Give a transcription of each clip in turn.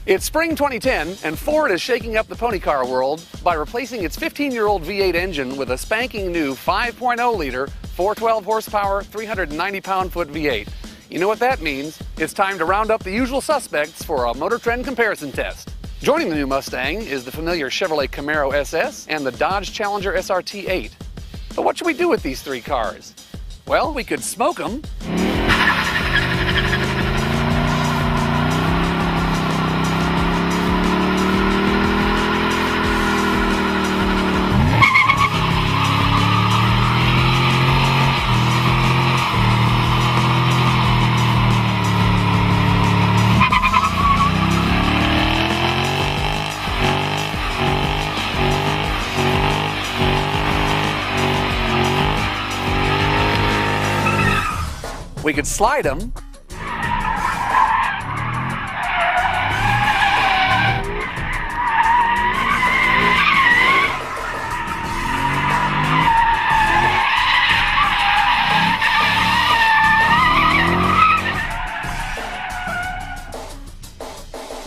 It's spring 2010, and Ford is shaking up the pony car world by replacing its 15-year-old V8 engine with a spanking new 5.0-liter, 412 horsepower, 390 pound-foot V8. You know what that means? It's time to round up the usual suspects for a Motor Trend comparison test. Joining the new Mustang is the familiar Chevrolet Camaro SS and the Dodge Challenger SRT8. But what should we do with these three cars? Well, we could smoke them. We could slide them.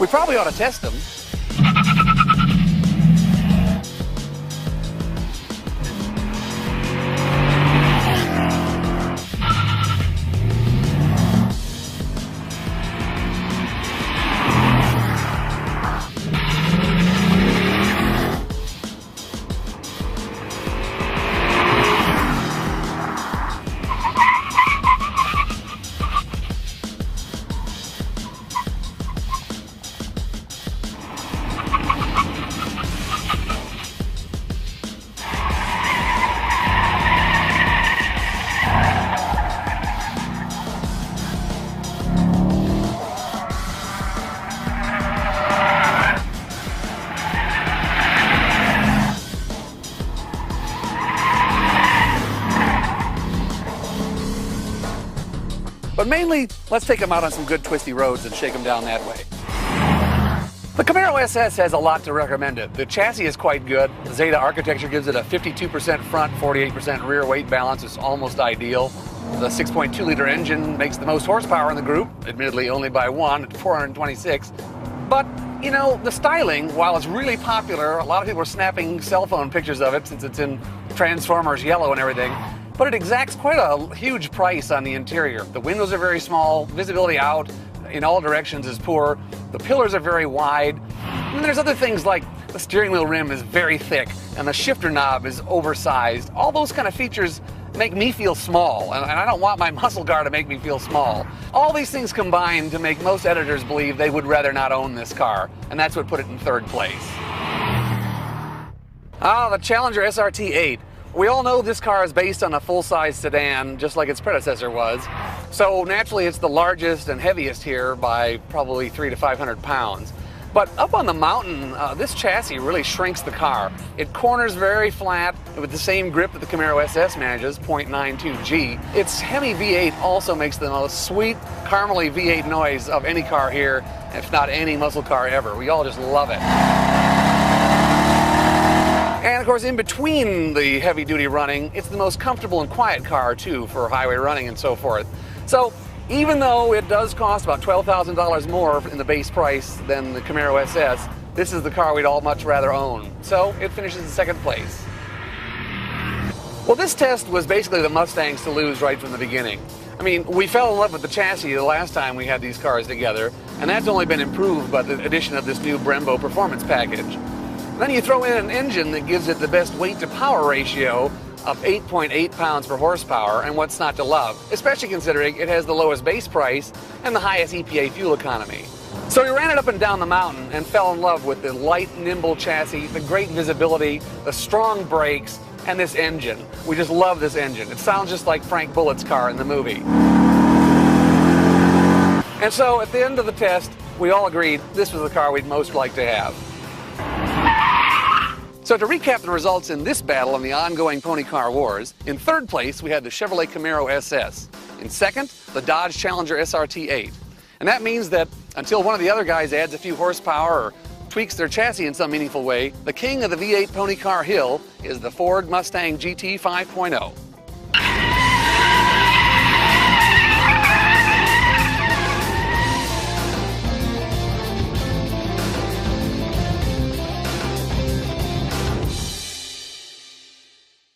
We probably ought to test them. But mainly, let's take them out on some good twisty roads and shake them down that way. The Camaro SS has a lot to recommend it. The chassis is quite good. The Zeta architecture gives it a 52% front, 48% rear weight balance. It's almost ideal. The 6.2-liter engine makes the most horsepower in the group, admittedly only by one at 426. But, you know, the styling, while it's really popular, a lot of people are snapping cell phone pictures of it since it's in Transformers yellow and everything. But it exacts quite a huge price on the interior. The windows are very small, visibility out in all directions is poor, the pillars are very wide, and there's other things like the steering wheel rim is very thick and the shifter knob is oversized. All those kind of features make me feel small, and I don't want my muscle car to make me feel small. All these things combine to make most editors believe they would rather not own this car, and that's what put it in third place. The Challenger SRT8. We all know this car is based on a full-size sedan, just like its predecessor was. So naturally it's the largest and heaviest here by probably 300 to 500 pounds. But up on the mountain, this chassis really shrinks the car. It corners very flat with the same grip that the Camaro SS manages, 0.92 G. Its Hemi V8 also makes the most sweet, caramely V8 noise of any car here, if not any muscle car ever. We all just love it. And of course, in between the heavy-duty running, it's the most comfortable and quiet car, too, for highway running and so forth. So, even though it does cost about $12,000 more in the base price than the Camaro SS, this is the car we'd all much rather own. So, it finishes in second place. Well, this test was basically the Mustangs to lose right from the beginning. I mean, we fell in love with the chassis the last time we had these cars together, and that's only been improved by the addition of this new Brembo performance package. Then you throw in an engine that gives it the best weight-to-power ratio of 8.8 pounds per horsepower, and what's not to love, especially considering it has the lowest base price and the highest EPA fuel economy. So we ran it up and down the mountain and fell in love with the light, nimble chassis, the great visibility, the strong brakes, and this engine. We just love this engine. It sounds just like Frank Bullitt's car in the movie. And so at the end of the test, we all agreed this was the car we'd most like to have. So to recap the results in this battle in the ongoing pony car wars, in third place we had the Chevrolet Camaro SS. In second, the Dodge Challenger SRT8. And that means that until one of the other guys adds a few horsepower or tweaks their chassis in some meaningful way, the king of the V8 pony car hill is the Ford Mustang GT 5.0.